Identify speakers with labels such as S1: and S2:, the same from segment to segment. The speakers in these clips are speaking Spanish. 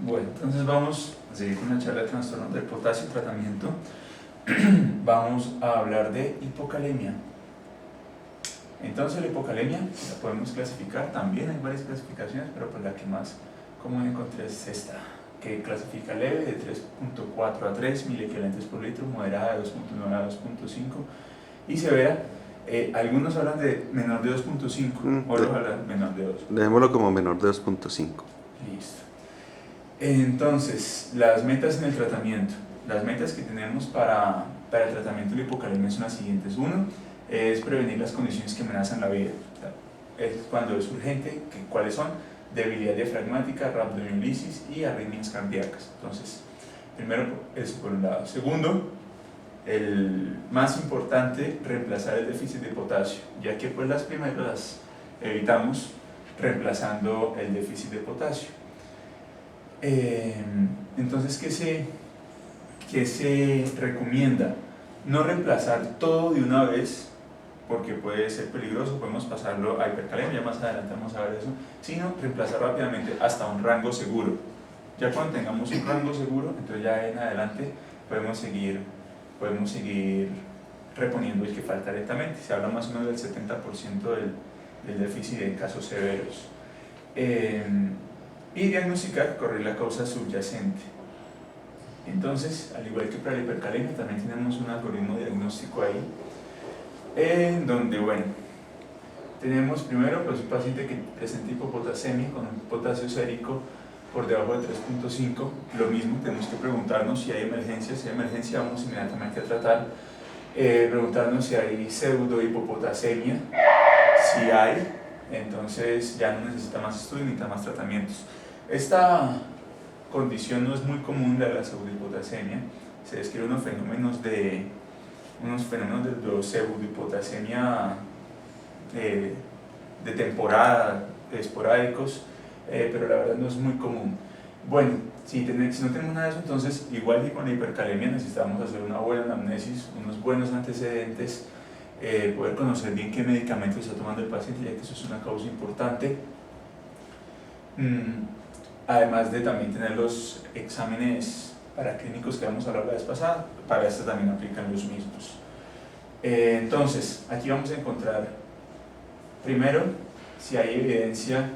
S1: Bueno, entonces vamos a seguir con la charla de trastornos del potasio y tratamiento. Vamos a hablar de hipocalemia. Entonces la hipocalemia la podemos clasificar, también hay varias clasificaciones, pero pues la que más común encontré es esta, que clasifica leve de 3.4 a 3 miliequivalentes por litro, moderada de 2.9 a 2.5 y severa. Algunos hablan de menor de 2.5, otros hablan menor de 2.
S2: Dejémoslo como menor de 2.5.
S1: Listo. Entonces, las metas en el tratamiento. Las metas que tenemos para el tratamiento de la hipocalemia son las siguientes. Uno, es prevenir las condiciones que amenazan la vida. Es cuando es urgente, ¿cuáles son? Debilidad diafragmática, rhabdomiolisis y arritmias cardíacas. Entonces, primero, eso por un lado. Segundo, el más importante, reemplazar el déficit de potasio, ya que pues las primeras evitamos reemplazando el déficit de potasio. Entonces, ¿qué se recomienda? No reemplazar todo de una vez, porque puede ser peligroso, podemos pasarlo a hipercalemia, más adelante vamos a ver eso, sino reemplazar rápidamente hasta un rango seguro. Ya cuando tengamos un rango seguro, entonces ya en adelante podemos seguir reponiendo el que falta lentamente. Se habla más o menos del 70% del déficit en casos severos. Y diagnosticar, correr la causa subyacente. Entonces, al igual que para la hipercalemia, también tenemos un algoritmo diagnóstico ahí, en donde, bueno, tenemos primero pues un paciente que presenta hipopotasemia con un potasio sérico por debajo de 3.5. Lo mismo, tenemos que preguntarnos si hay emergencia. Si hay emergencia, vamos inmediatamente a tratar. Preguntarnos si hay pseudo hipopotasemia. Si hay, entonces ya no necesita más estudios, necesita más tratamientos. Esta condición no es muy común, la pseudohipotasemia. Se describen unos fenómenos de pseudohipotasemia de temporada, esporádicos, pero la verdad no es muy común. Bueno, si no tenemos nada de eso, entonces igual que con la hipercalemia necesitamos hacer una buena anamnesis, unos buenos antecedentes, poder conocer bien qué medicamento está tomando el paciente, ya que eso es una causa importante. Además de también tener los exámenes paraclínicos que vamos a hablar la vez pasada, para esto también aplican los mismos. Entonces, aquí vamos a encontrar primero si hay evidencia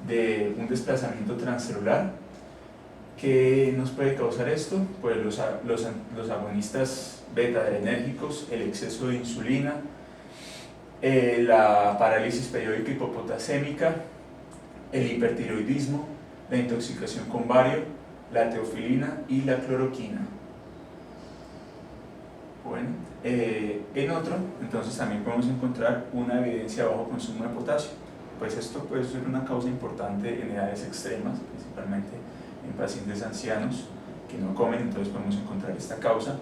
S1: de un desplazamiento transcelular. ¿Qué nos puede causar esto? Pues los agonistas beta-adrenérgicos, el exceso de insulina, la parálisis periódica hipopotasémica, el hipertiroidismo, la intoxicación con bario, la teofilina y la cloroquina. Bueno, en otro, entonces también podemos encontrar una evidencia de bajo consumo de potasio. Pues esto puede ser una causa importante en edades extremas, principalmente en pacientes ancianos que no comen, entonces podemos encontrar esta causa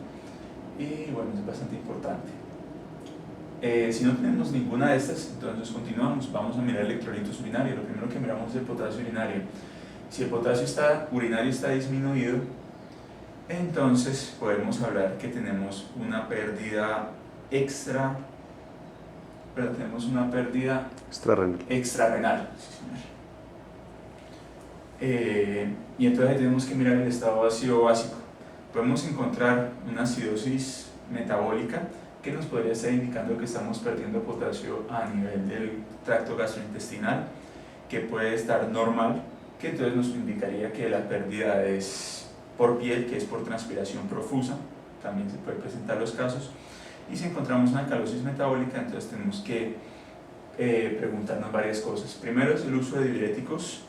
S1: y bueno, es bastante importante. Si no tenemos ninguna de estas, entonces continuamos, vamos a mirar electrolitos urinarios. Lo primero que miramos es el potasio urinario. Si el potasio urinario está disminuido, entonces podemos hablar que tenemos una pérdida extrarrenal. Y entonces tenemos que mirar el estado ácido básico. Podemos encontrar una acidosis metabólica que nos podría estar indicando que estamos perdiendo potasio a nivel del tracto gastrointestinal, que puede estar normal, que entonces nos indicaría que la pérdida es por piel, que es por transpiración profusa, también se puede presentar los casos. Y si encontramos una alcalosis metabólica, entonces tenemos que preguntarnos varias cosas. Primero es el uso de diuréticos,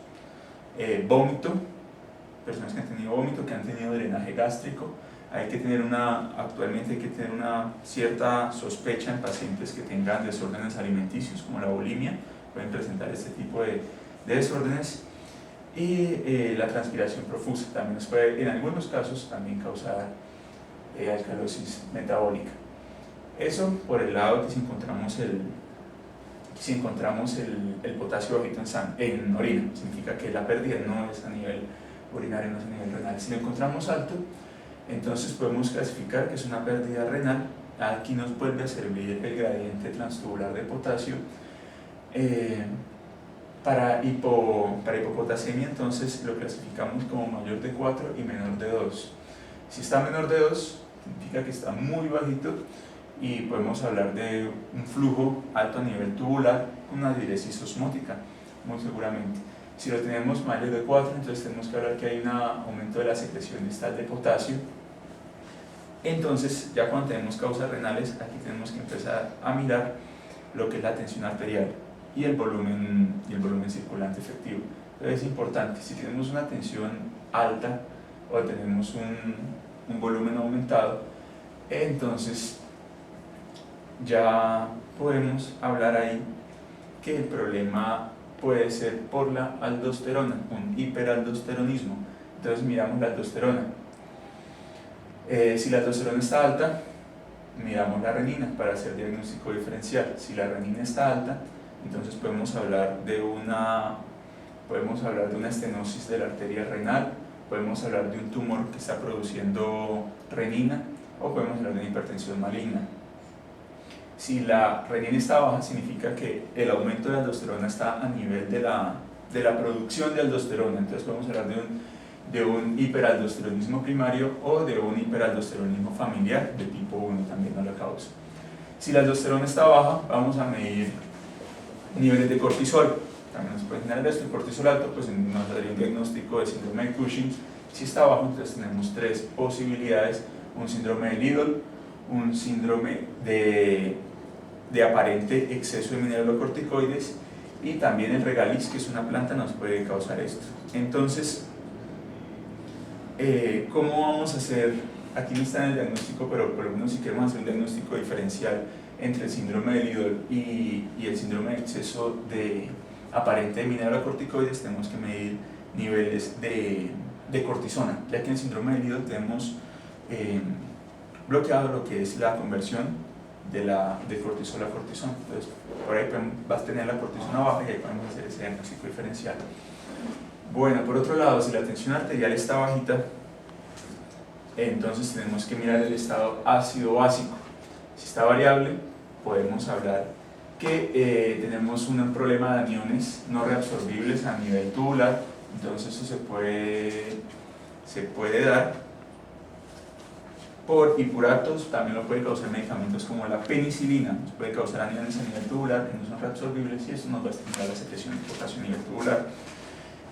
S1: vómito, personas que han tenido vómito, que han tenido drenaje gástrico. Actualmente hay que tener una cierta sospecha en pacientes que tengan desórdenes alimenticios, como la bulimia, pueden presentar este tipo de desórdenes. Y la transpiración profusa también nos puede, en algunos casos, también causar alcalosis metabólica. Eso por el lado que si encontramos el potasio bajito en orina, significa que la pérdida no es a nivel urinario, no es a nivel renal. Si lo encontramos alto, entonces podemos clasificar que es una pérdida renal. Aquí nos vuelve a servir el gradiente transtubular de potasio, Para hipopotasemia entonces lo clasificamos como mayor de 4 y menor de 2. Si está menor de 2, significa que está muy bajito y podemos hablar de un flujo alto a nivel tubular con una diuresis osmótica, muy seguramente. Si lo tenemos mayor de 4, entonces tenemos que hablar que hay un aumento de la secreción distal de potasio. Entonces, ya cuando tenemos causas renales, aquí tenemos que empezar a mirar lo que es la tensión arterial y el volumen circulante efectivo. Entonces es importante, si tenemos una tensión alta o tenemos un volumen aumentado, entonces ya podemos hablar ahí que el problema puede ser por la aldosterona, un hiperaldosteronismo. Entonces miramos la aldosterona. Si la aldosterona está alta, miramos la renina para hacer diagnóstico diferencial. Si la renina está alta, entonces podemos hablar de una estenosis de la arteria renal, podemos hablar de un tumor que está produciendo renina o podemos hablar de una hipertensión maligna. Si la renina está baja, significa que el aumento de aldosterona está a nivel de la producción de aldosterona, entonces podemos hablar de un hiperaldosteronismo primario o de un hiperaldosteronismo familiar de tipo 1, también no la causa. Si la aldosterona está baja, vamos a medir niveles de cortisol. También nos puede generar esto. El cortisol alto pues nos daría un diagnóstico de síndrome de Cushing. Si está bajo, entonces tenemos tres posibilidades: un síndrome de Lidl, un síndrome de aparente exceso de mineralocorticoides, y también el regaliz, que es una planta, nos puede causar esto. Entonces, ¿cómo vamos a hacer? Aquí no está en el diagnóstico, pero por lo menos si queremos hacer un diagnóstico diferencial entre el síndrome de Lidl y el síndrome de exceso de aparente de mineralocorticoides, tenemos que medir niveles de cortisona, ya que en el síndrome de Lidl tenemos bloqueado lo que es la conversión de cortisol a cortisona. Entonces, por ahí vas a tener la cortisona baja y ahí podemos hacer ese diagnóstico diferencial. Bueno, por otro lado, si la tensión arterial está bajita, entonces tenemos que mirar el estado ácido-básico. Si está variable, podemos hablar que tenemos un problema de aniones no reabsorbibles a nivel tubular, entonces eso se puede dar por hipuratos. También lo puede causar medicamentos como la penicilina, nos puede causar aniones a nivel tubular que no son reabsorbibles, y eso nos va a estimular la secreción de potasio a nivel tubular.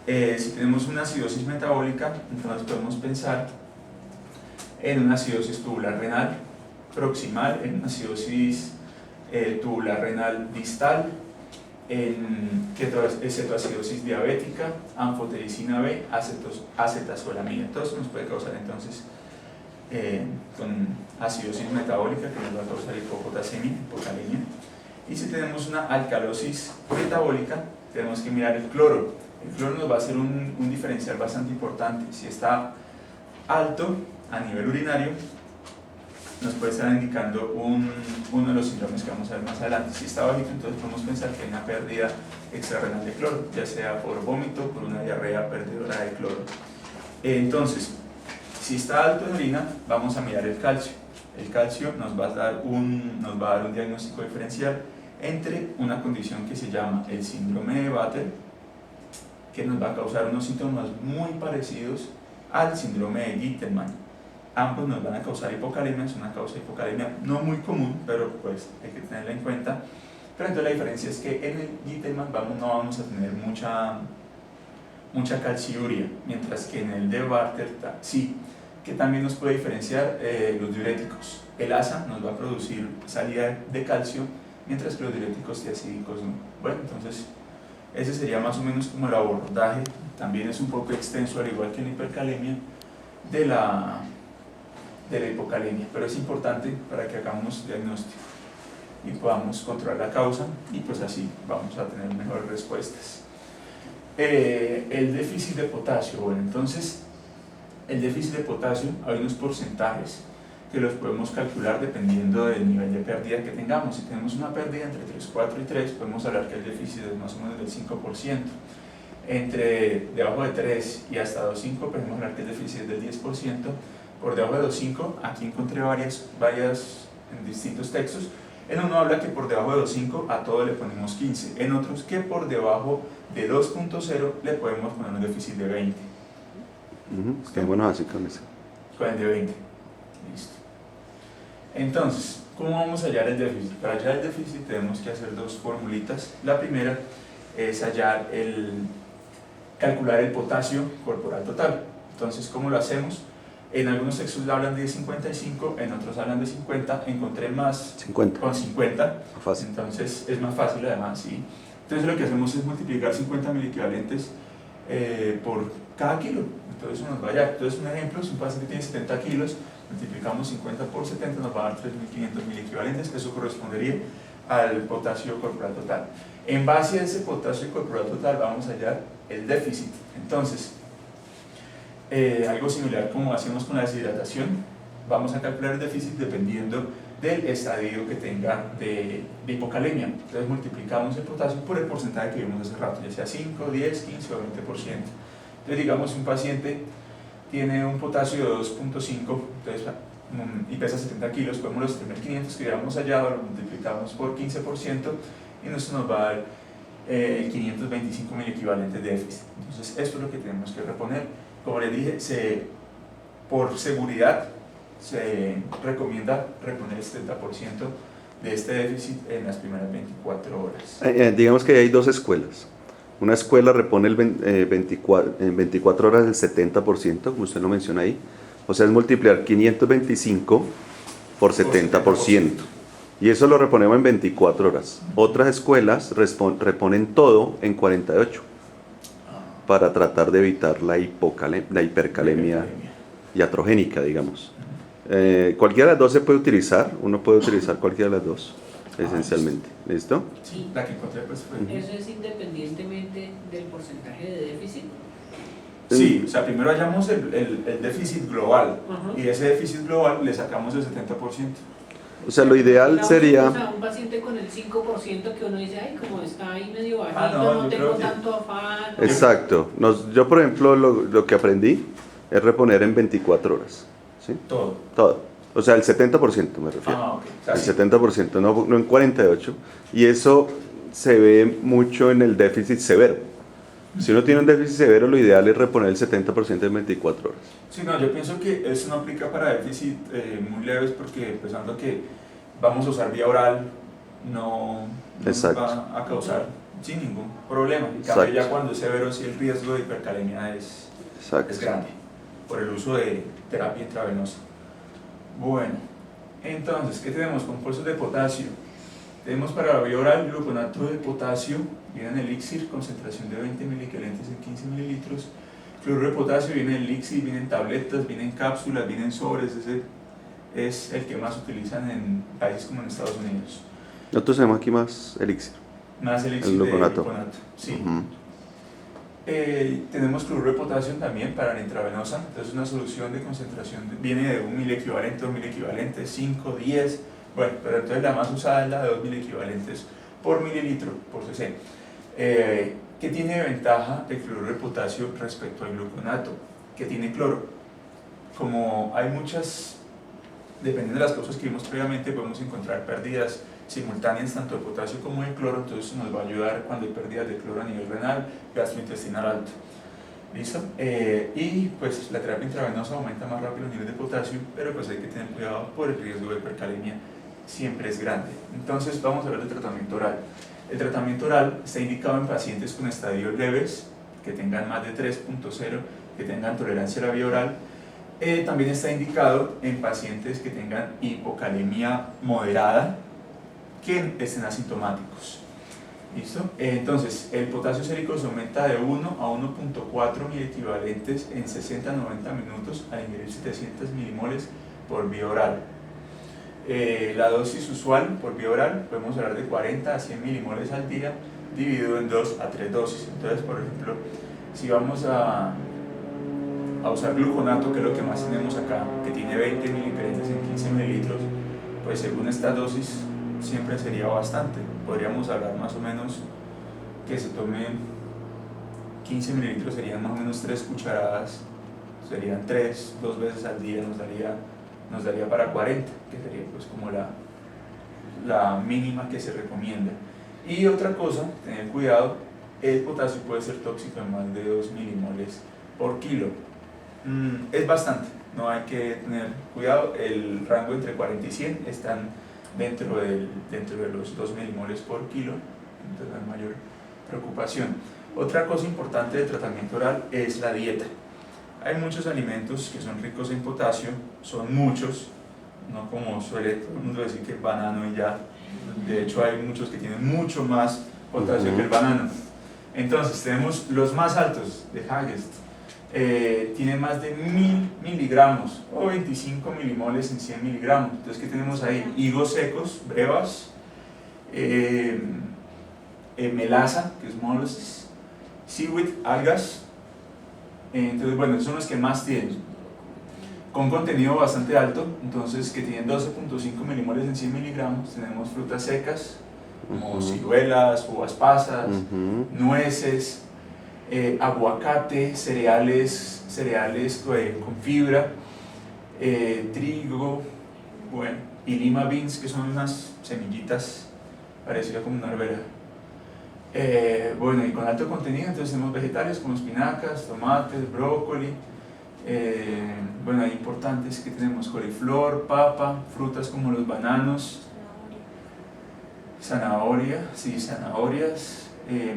S1: Si tenemos una acidosis metabólica, entonces podemos pensar en una acidosis tubular renal proximal, en una acidosis tubular renal distal, en cetoacidosis diabética, anfotericina B, acetazolamida. Entonces nos puede causar entonces con acidosis metabólica, que nos va a causar hipopotasemia, hipocalemia. Y si tenemos una alcalosis metabólica, tenemos que mirar el cloro. El cloro nos va a hacer un diferencial bastante importante. Si está alto a nivel urinario, nos puede estar indicando uno de los síndromes que vamos a ver más adelante. Si está bajito, entonces podemos pensar que hay una pérdida extrarrenal de cloro, ya sea por vómito, por una diarrea perdedora de cloro. Entonces, si está alto en orina, vamos a mirar el calcio. El calcio nos va a dar un diagnóstico diferencial entre una condición que se llama el síndrome de Batten, que nos va a causar unos síntomas muy parecidos al síndrome de Gittelman. Ambos nos van a causar hipocalemia, es una causa de hipocalemia no muy común, pero pues hay que tenerla en cuenta. Pero entonces la diferencia es que en el Gittelman no vamos a tener mucha calciuria, mientras que en el de Bartter sí, que también nos puede diferenciar los diuréticos. El ASA nos va a producir salida de calcio, mientras que los diuréticos tiacídicos no. Bueno, entonces ese sería más o menos como el abordaje. También es un poco extenso, al igual que en la hipercalemia, de la hipocalemia, pero es importante para que hagamos diagnóstico y podamos controlar la causa, y pues así vamos a tener mejores respuestas. El déficit de potasio. Bueno, entonces el déficit de potasio, hay unos porcentajes que los podemos calcular dependiendo del nivel de pérdida que tengamos. Si tenemos una pérdida entre 3,4 y 3, podemos hablar que el déficit es más o menos del 5%. Entre debajo de 3 y hasta 2,5 podemos hablar que el déficit es del 10%. Por debajo de 2,5, aquí encontré varias en distintos textos, En uno habla que por debajo de 2.5 a todo le ponemos 15, en otros que por debajo de 2.0 le podemos poner un déficit de 20.
S2: Quedémonos así con eso.
S1: Con el de 20. Listo. Entonces, ¿cómo vamos a hallar el déficit? Para hallar el déficit tenemos que hacer dos formulitas. La primera es calcular el potasio corporal total. Entonces, ¿cómo lo hacemos? En algunos textos hablan de 55, en otros hablan de 50. Encontré más
S2: 50.
S1: con 50.
S2: Fácil.
S1: Entonces, es más fácil además, ¿sí? Entonces, lo que hacemos es multiplicar 50 miliequivalentes por cada kilo. Entonces, eso nos va a hallar. Entonces, un ejemplo, si un paciente tiene 70 kilos, multiplicamos 50 por 70, nos va a dar 3.500 miliequivalentes. Eso correspondería al potasio corporal total. En base a ese potasio corporal total vamos a hallar el déficit. Entonces, algo similar como hacemos con la deshidratación, vamos a calcular el déficit dependiendo del estadio que tenga de hipocalemia. Entonces multiplicamos el potasio por el porcentaje que vimos hace rato, ya sea 5, 10, 15 o 20%. Entonces digamos, si un paciente tiene un potasio de 2.5 y pesa 70 kilos, podemos los 3.500 que habíamos hallado, lo multiplicamos por 15% y eso nos va a dar 525 miliequivalentes de déficit. Entonces esto es lo que tenemos que reponer. Como les dije, por seguridad se recomienda reponer el 70% de este déficit en las primeras 24 horas.
S2: Digamos que hay dos escuelas. Una escuela repone en 24 horas el 70%, como usted lo menciona ahí. O sea, es multiplicar 525 por 70%. Y eso lo reponemos en 24 horas. Otras escuelas reponen todo en 48 para tratar de evitar la hipercalemia iatrogénica, digamos. Cualquiera de las dos se puede utilizar, uno puede utilizar cualquiera de las dos, esencialmente. ¿Listo?
S1: Sí, la que encontré pues fue.
S3: ¿Eso es independientemente del porcentaje de déficit?
S1: Sí, o sea, primero hallamos el déficit global y de ese déficit global le sacamos el 70%.
S2: O sea, lo ideal sería...
S3: O sea, un paciente con el 5% que uno dice, ay, como está ahí medio bajito,
S1: no,
S3: no tengo
S1: creo que...
S3: tanto afán.
S2: Exacto. Yo, por ejemplo, lo que aprendí es reponer en 24 horas. ¿Sí?
S1: Todo.
S2: Todo. O sea, el 70% me refiero.
S1: Ok. O sea,
S2: el
S1: sí.
S2: 70%, no en 48. Y eso se ve mucho en el déficit severo. Si uno tiene un déficit severo, lo ideal es reponer el 70% en 24 horas.
S1: Sí, no, yo pienso que eso no aplica para déficit muy leves porque pensando que vamos a usar vía oral no nos va a causar sin ningún problema. En cambio, ya cuando es severo, sí el riesgo de hipercalemia es grande por el uso de terapia intravenosa. Bueno, entonces, ¿qué tenemos? Compuestos de potasio. Tenemos para la vía oral gluconato de potasio, viene en elixir, concentración de 20 miliequivalentes en 15 mililitros. Cloruro de potasio viene en elixir, viene en tabletas, viene en cápsulas, viene en sobres. Ese es el que más utilizan en países como en Estados Unidos.
S2: Nosotros tenemos aquí más elixir.
S1: Más elixir de gluconato. Sí. Tenemos cloruro de potasio también para la intravenosa. Entonces una solución de concentración viene de 1 miliequivalente, 2 miliequivalentes, 5, 10. Bueno, pero entonces la más usada es la de 2 miliequivalentes por mililitro, por cc. ¿Qué tiene de ventaja el cloruro de potasio respecto al gluconato? Que tiene cloro. Como hay muchas, dependiendo de las causas que vimos previamente, podemos encontrar pérdidas simultáneas tanto de potasio como de cloro, entonces nos va a ayudar cuando hay pérdidas de cloro a nivel renal, gastrointestinal alto. ¿Listo? Y pues la terapia intravenosa aumenta más rápido el nivel de potasio, pero pues hay que tener cuidado por el riesgo de hipercalemia, siempre es grande. Entonces vamos a hablar del tratamiento oral. El tratamiento oral está indicado en pacientes con estadios leves, que tengan más de 3.0, que tengan tolerancia a la vía oral. También está indicado en pacientes que tengan hipocalemia moderada, que estén asintomáticos. ¿Listo? Entonces, el potasio sérico se aumenta de 1 a 1.4 miliequivalentes en 60-90 minutos al ingerir 700 milimoles por vía oral. La dosis usual por vía oral, podemos hablar de 40 a 100 milimoles al día, dividido en 2 a 3 dosis. Entonces, por ejemplo, si vamos a usar gluconato, que es lo que más tenemos acá, que tiene 20 miliequivalentes en 15 mililitros, pues según esta dosis siempre sería bastante. Podríamos hablar más o menos que se tomen 15 mililitros, serían más o menos 3 cucharadas, serían 2 veces al día, nos daría para 40, que sería pues como la mínima que se recomienda. Y otra cosa, tener cuidado, el potasio puede ser tóxico en más de 2 milimoles por kilo. Es bastante, no hay que tener cuidado, el rango entre 40 y 100 están dentro de los 2 milimoles por kilo, entonces no hay mayor preocupación. Otra cosa importante del tratamiento oral es la dieta. Hay muchos alimentos que son ricos en potasio, son muchos, no como suele todo el mundo decir que el banano y ya. De hecho hay muchos que tienen mucho más potasio que el banano. Entonces tenemos los más altos de Hagest, tienen más de 1000 miligramos o 25 milimoles en 100 miligramos. Entonces, ¿qué tenemos ahí? Higos secos, brevas, melaza, que es molasses, seaweed, algas. Entonces, bueno, esos son los que más tienen, con contenido bastante alto, entonces que tienen 12.5 milimoles en 100 miligramos. Tenemos frutas secas, como ciruelas, uvas pasas, nueces, aguacate, cereales con fibra, trigo, bueno, y lima beans, que son unas semillitas parecidas como una arbera. Bueno, y con alto contenido, entonces tenemos vegetales como espinacas, tomates, brócoli. Bueno, hay importantes que tenemos coliflor, papa, frutas como los bananos, zanahorias,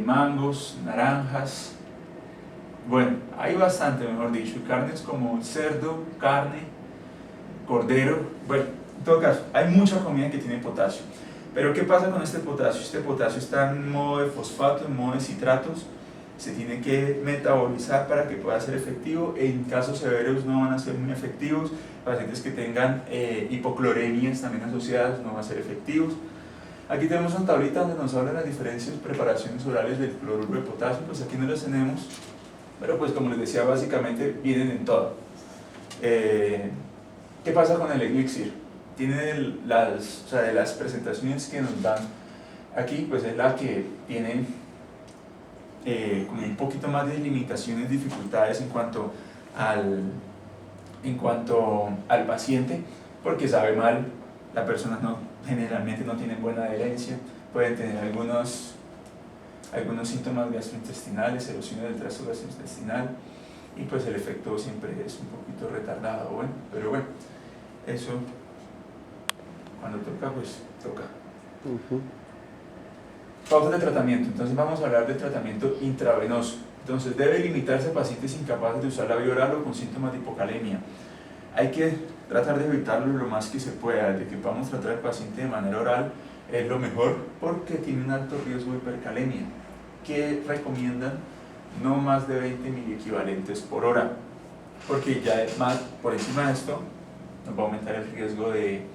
S1: mangos, naranjas. Bueno, hay bastante, mejor dicho, carnes como cerdo, carne, cordero. Bueno, en todo caso, hay mucha comida que tiene potasio. Pero ¿qué pasa con este potasio? Este potasio está en modo de fosfato, en modo de citratos. Se tiene que metabolizar para que pueda ser efectivo. En casos severos no van a ser muy efectivos. Pacientes que tengan hipocloremias también asociadas no van a ser efectivos. Aquí tenemos una tablita donde nos hablan las diferentes preparaciones orales del cloruro de potasio. Pues aquí no las tenemos, pero pues como les decía, básicamente vienen en todo. ¿Qué pasa con el elixir? Tiene de las presentaciones que nos dan aquí, pues es la que tiene como un poquito más de limitaciones, dificultades en cuanto al paciente, porque sabe mal, las personas generalmente no tienen buena adherencia, pueden tener algunos síntomas gastrointestinales, erosiones del tracto gastrointestinal, y pues el efecto siempre es un poquito retardado, bueno, pero bueno, eso cuando toca, pues toca. Pautas de tratamiento. Entonces vamos a hablar de tratamiento intravenoso. Entonces debe limitarse a pacientes incapaces de usar la vía oral o con síntomas de hipocalemia. Hay que tratar de evitarlo lo más que se pueda. Desde que podamos tratar al paciente de manera oral es lo mejor, porque tiene un alto riesgo de hipercalemia, que recomiendan no más de 20 miliequivalentes por hora, porque ya más por encima de esto nos va a aumentar el riesgo de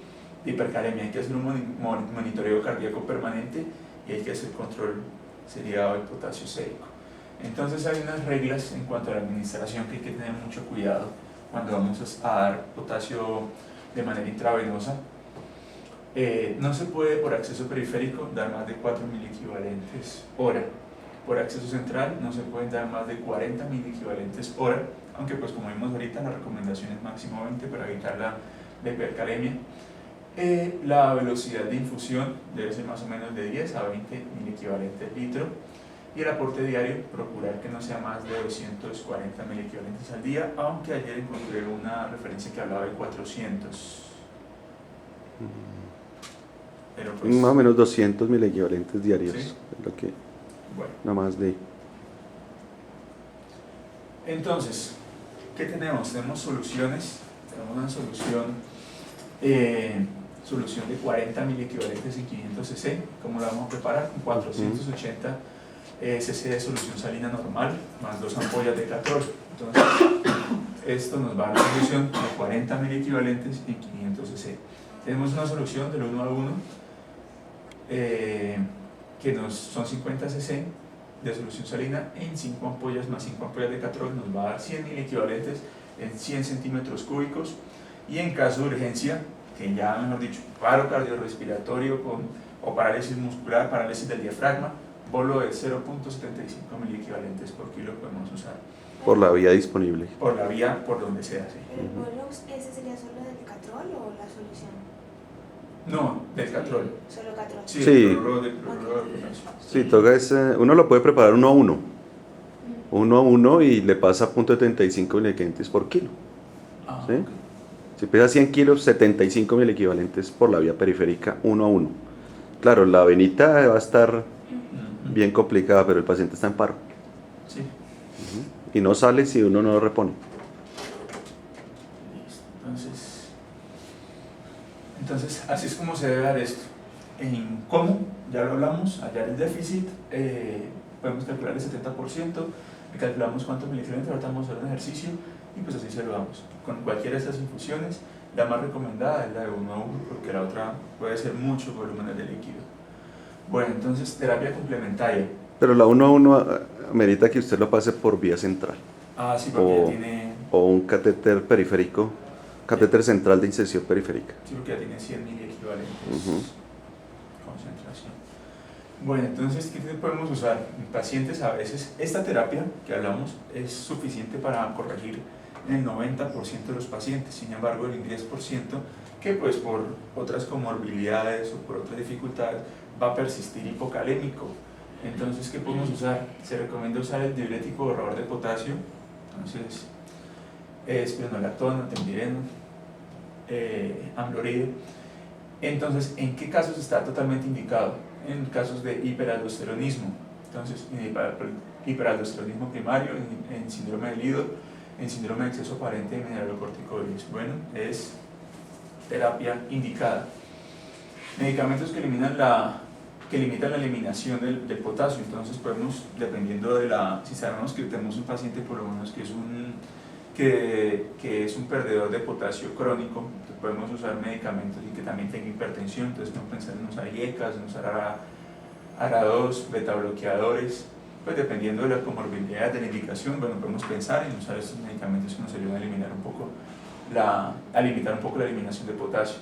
S1: hipercalemia. Hay que hacer un monitoreo cardíaco permanente y hay que hacer control seriado del potasio sérico. Entonces hay unas reglas en cuanto a la administración que hay que tener mucho cuidado cuando vamos a dar potasio de manera intravenosa. No se puede por acceso periférico dar más de 4 miliequivalentes hora. Por acceso central no se pueden dar más de 40 miliequivalentes hora, aunque pues como vimos ahorita la recomendación es máximo 20 para evitar la hipercalemia. La velocidad de infusión debe ser más o menos de 10 a 20 miliequivalentes litro, y el aporte diario procurar que no sea más de 240 miliequivalentes al día, aunque ayer encontré una referencia que hablaba de 400. Pero pues,
S2: más o menos 200 miliequivalentes diarios,
S1: ¿sí?
S2: Es lo que
S1: Bueno.
S2: no más de.
S1: Entonces, ¿qué tenemos? Tenemos soluciones, tenemos una solución de 40 miliequivalentes en 500 cc. ¿Cómo la vamos a preparar? Con 480 cc de solución salina normal, más 2 ampollas de 14. Entonces, esto nos va a dar una solución de 40 miliequivalentes en 500 cc. Tenemos una solución del 1 a 1, que son 50 cc de solución salina en 5 ampollas más 5 ampollas de catrol, nos va a dar 100 miliequivalentes en 100 centímetros cúbicos. Y en caso de urgencia, que ya mejor dicho, paro cardiorrespiratorio o parálisis muscular, parálisis del diafragma, bolo de 0.75 miliequivalentes por kilo podemos usar.
S2: Por la vía disponible.
S1: Por la vía, por donde sea, sí.
S4: ¿El bolo ese sería solo del catrol o la solución?
S1: No, del catrol.
S4: Solo catrol.
S1: Sí,
S2: Sí.
S1: el cloruro de potasio.
S2: Sí, toca es, uno lo puede preparar 1 a 1. 1 a 1 y le pasa 0.75 miliequivalentes por kilo.
S1: Ah,
S2: ¿Sí?
S1: ok.
S2: Si pesa 100 kilos, 75 miliequivalentes por la vía periférica 1 a 1. Claro, la venita va a estar
S1: Ujú.
S2: bien complicada, pero el paciente está en paro.
S1: Sí.
S2: Y no sale si uno no lo repone.
S1: Listo. Entonces, así es como se debe dar esto. En cómo, ya lo hablamos, hallar el déficit, podemos calcular el 70%, calculamos cuántos mililitros, ahorita vamos a hacer un ejercicio y pues así se lo damos. Con cualquiera de estas infusiones, la más recomendada es la de 1 a 1, porque la otra puede ser mucho volumen de líquido. Bueno, entonces, terapia complementaria.
S2: Pero la 1 a 1 amerita que usted lo pase por vía central.
S1: Ah, sí, porque
S2: O-
S1: ya tiene,
S2: O un catéter periférico, catéter central de inserción periférica.
S1: sí, porque ya tiene 100 miliequivalentes.
S2: Ujú.
S1: Concentración. Bueno, entonces, ¿qué podemos usar? En pacientes a veces, esta terapia que hablamos es suficiente para corregir en el 90% de los pacientes, sin embargo, el 10% que pues por otras comorbilidades o por otras dificultades va a persistir hipocalémico. Entonces, ¿qué podemos usar? Se recomienda usar el diurético borrador de potasio, entonces, espironolactona, temvireno, amloride. Entonces, ¿en qué casos está totalmente indicado? En casos de hiperaldosteronismo. Entonces, en hiperaldosteronismo primario, en síndrome del IDO, en síndrome de exceso aparente de mineralocorticoides. Bueno, es terapia indicada. Medicamentos que limitan la eliminación del potasio. Entonces, podemos, dependiendo de si sabemos que tenemos un paciente por lo menos que es un perdedor de potasio crónico, entonces podemos usar medicamentos y que también tenga hipertensión, entonces podemos pensar en usar IECAS, en usar ARA2, beta bloqueadores, pues dependiendo de la comorbilidad de la indicación, bueno, podemos pensar en usar estos medicamentos que nos ayudan a eliminar un poco a limitar un poco la eliminación de potasio.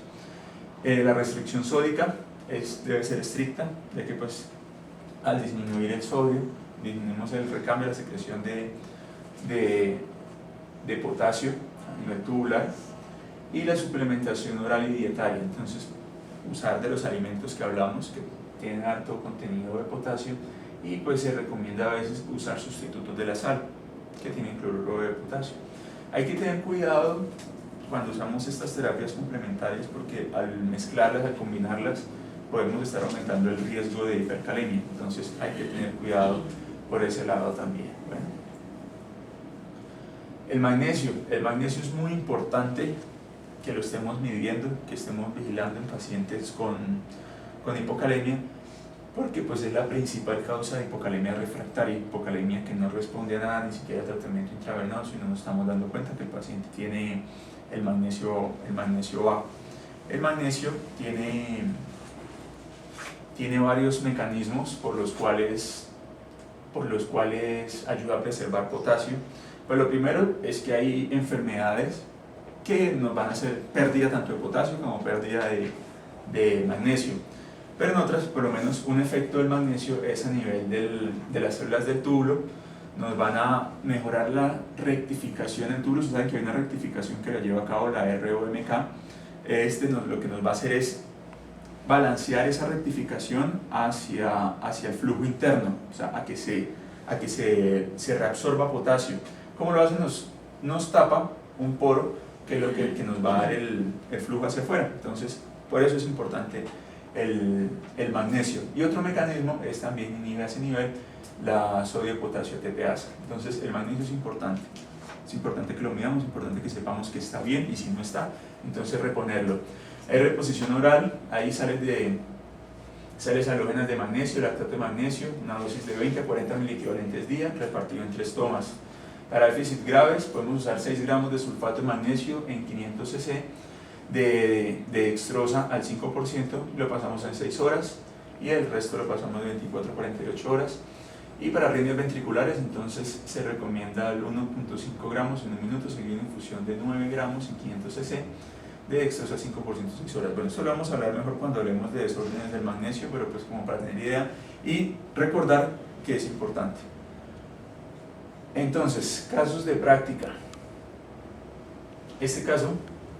S1: La restricción sódica debe ser estricta, ya que pues al disminuir el sodio disminuimos el recambio, la secreción de potasio a nivel tubular, y la suplementación oral y dietaria. Entonces, usar de los alimentos que hablamos que tienen alto contenido de potasio, y pues se recomienda a veces usar sustitutos de la sal que tienen cloruro de potasio. Hay que tener cuidado cuando usamos estas terapias complementarias, porque al mezclarlas, al combinarlas, podemos estar aumentando el riesgo de hipercalemia. Entonces hay que tener cuidado por ese lado también. Bueno. El magnesio es muy importante que lo estemos midiendo, que estemos vigilando en pacientes con hipocalemia, porque pues es la principal causa de hipocalemia refractaria, hipocalemia que no responde a nada, ni siquiera a tratamiento intravenoso, y no nos estamos dando cuenta que el paciente tiene el magnesio bajo. El magnesio tiene varios mecanismos por los cuales ayuda a preservar potasio. Pues lo primero es que hay enfermedades que nos van a hacer pérdida tanto de potasio como pérdida de magnesio, pero en otras, por lo menos un efecto del magnesio es a nivel de las células del túbulo. Nos van a mejorar la rectificación en túbulos. Saben que hay una rectificación que la lleva a cabo la ROMK. Lo que nos va a hacer es balancear esa rectificación hacia el flujo interno, o sea, a que se reabsorba potasio. ¿Cómo lo hace? Nos tapa un poro, que es lo que nos va a dar el flujo hacia afuera. Entonces, por eso es importante el magnesio. Y otro mecanismo es también inhibe a ese nivel la sodio-potasio ATPasa. Entonces, el magnesio es importante. Es importante que lo midamos, es importante que sepamos que está bien, y si no está, entonces reponerlo. Hay reposición oral, ahí sales halógenas de magnesio, lactato de magnesio, una dosis de 20 a 40 miliequivalentes día, repartido en 3 tomas. Para déficit graves, podemos usar 6 gramos de sulfato de magnesio en 500 cc de dextrosa al 5%, lo pasamos en 6 horas, y el resto lo pasamos de 24 a 48 horas. Y para arritmias ventriculares, entonces se recomienda el 1.5 gramos en 1 minuto, seguido de infusión de 9 gramos en 500 cc de dextrosa al 5% 6 horas. Bueno, esto lo vamos a hablar mejor cuando hablemos de desórdenes del magnesio, pero pues como para tener idea y recordar que es importante. Entonces, casos de práctica. Este caso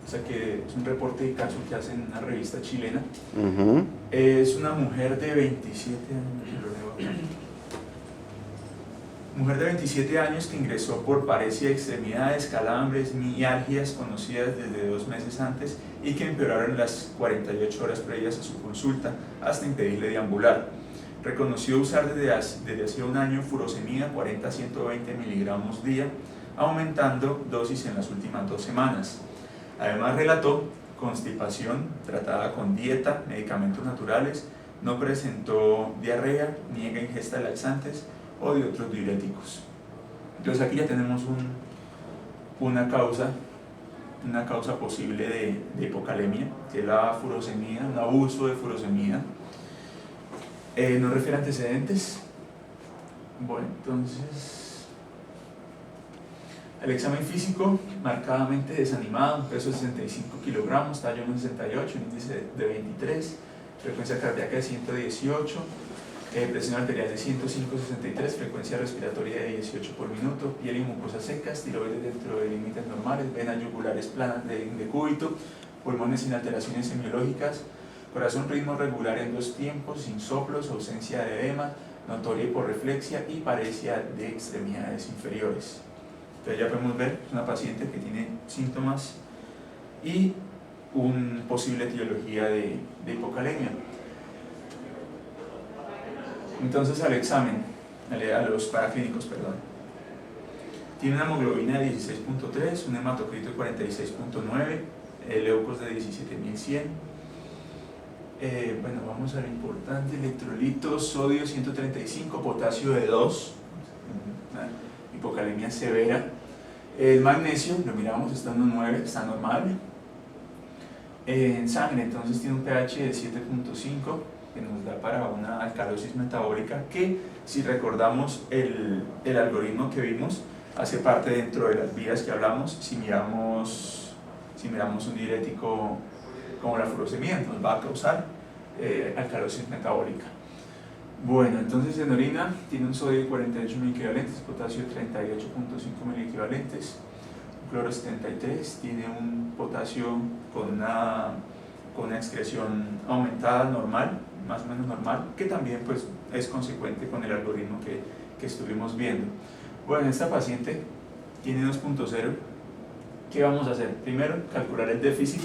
S1: o sea que es un reporte de caso que hacen en una revista chilena.
S2: Ujú.
S1: Es una mujer de 27 años, lo leo acá. Mujer de 27 años que ingresó por parecia de extremidades, calambres, mialgias conocidas desde 2 meses antes y que empeoraron en las 48 horas previas a su consulta hasta impedirle deambular. Reconoció usar desde hace un año furosemida 40 a 120 miligramos día, aumentando dosis en las últimas 2 semanas. Además relató constipación tratada con dieta, medicamentos naturales, no presentó diarrea, niega ingesta de laxantes o de otros diuréticos. Entonces aquí ya tenemos una causa posible de hipocalemia, que es la furosemida, un abuso de furosemida. ¿No refiere antecedentes? Bueno, entonces el examen físico, marcadamente desanimado, peso de 65 kilogramos, talla 1,68, un índice de 23, frecuencia cardíaca de 118, presión arterial de 105/63, frecuencia respiratoria de 18 por minuto, piel y mucosas secas, tiroides dentro de límites normales, venas yugulares planas de decúbito, pulmones sin alteraciones semiológicas, corazón ritmo regular en 2 tiempos, sin soplos, ausencia de edema, notoria hiporreflexia y paresia de extremidades inferiores. Entonces ya podemos ver, es una paciente que tiene síntomas y una posible etiología de hipocalemia. Entonces al examen, a los paraclínicos, perdón. Tiene una hemoglobina de 16.3, un hematocrito de 46.9, leucos de 17.100. Bueno, vamos a lo importante: electrolitos, sodio 135, potasio de 2, una hipocalemia severa. El magnesio, lo miramos, está en un 9, está normal. En sangre, entonces tiene un pH de 7.5, que nos da para una alcalosis metabólica, que si recordamos el algoritmo que vimos, hace parte dentro de las vías que hablamos. Si miramos un diurético como la furosemida, nos va a causar alcalosis metabólica. Bueno, entonces en orina tiene un sodio de 48 miliequivalentes, potasio de 38.5 miliequivalentes, cloro 73, tiene un potasio con una excreción aumentada normal, más o menos normal, que también pues es consecuente con el algoritmo que estuvimos viendo. Bueno, esta paciente tiene 2.0. ¿Qué vamos a hacer? Primero, calcular el déficit.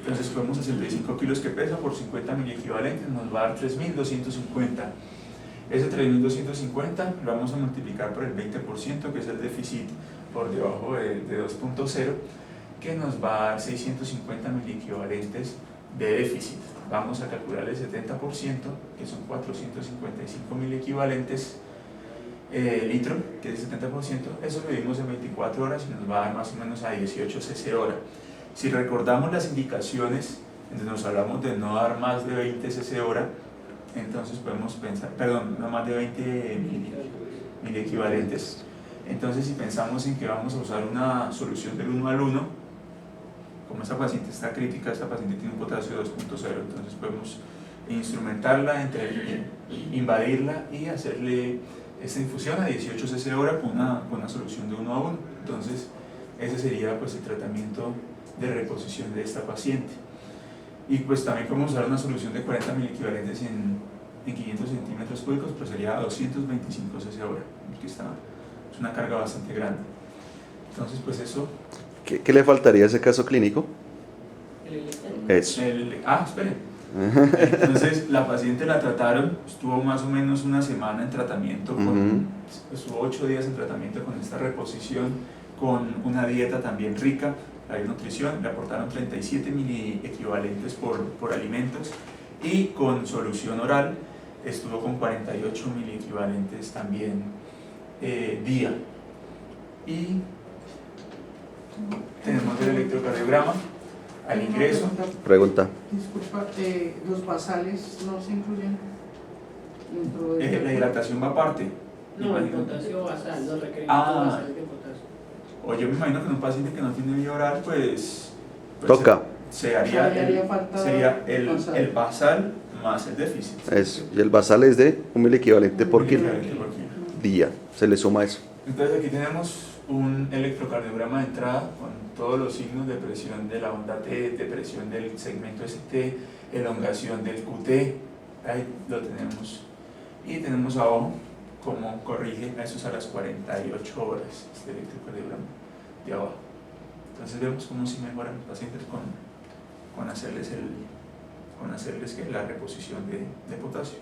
S1: Entonces cogemos 65 kilos que pesa por 50 miliequivalentes, nos va a dar 3.250. Ese 3.250 lo vamos a multiplicar por el 20%, que es el déficit por debajo de 2.0, que nos va a dar 650 miliequivalentes de déficit. Vamos a calcular el 70%, que son 455 miliequivalentes litro, que es el 70%. Eso lo medimos en 24 horas y nos va a dar más o menos a 18 cc hora. Si recordamos las indicaciones, entonces nos hablamos de no dar más de 20 cc hora, entonces podemos pensar, perdón, no más de 20 miliequivalentes. Entonces si pensamos en que vamos a usar una solución del 1 al 1, como esta paciente está crítica, esta paciente tiene un potasio de 2.0, entonces podemos instrumentarla, invadirla y hacerle esta infusión a 18 cc hora con una solución de 1 a 1. Entonces ese sería pues el tratamiento de reposición de esta paciente. Y pues también podemos usar una solución de 40 miliequivalentes en 500 centímetros cúbicos, pero sería a 225 cc hora, que es una carga bastante grande. Entonces pues eso.
S2: ¿Qué le faltaría a ese caso clínico? Eso.
S1: Espere. Entonces la paciente la trataron, estuvo más o menos una semana en tratamiento, estuvo 8 días en tratamiento con esta reposición, con una dieta también rica, hay nutrición, le aportaron 37 miliequivalentes por alimentos, y con solución oral estuvo con 48 miliequivalentes también día. Y tenemos el electrocardiograma al ingreso.
S2: Pregunta.
S4: Disculpa, ¿los basales no se incluyen dentro de
S1: La hidratación va aparte.
S3: No, el potasio basal, los requerimientos basales de potasio.
S1: O yo me imagino que en un paciente que no tiene vía oral, pues
S2: Toca.
S4: haría falta
S1: sería el basal más el déficit.
S2: Eso. Y el basal es de 1 miliequivalente por kilo.
S1: Equivalente por kilo.
S2: Día. Se le suma eso.
S1: Entonces aquí tenemos un electrocardiograma de entrada con todos los signos de presión de la onda T, de presión del segmento ST, elongación del QT, ahí lo tenemos. Y tenemos abajo cómo corrige a esos a las 48 horas este electrocardiograma de abajo. Entonces vemos cómo si mejoran los pacientes con hacerles la reposición de potasio.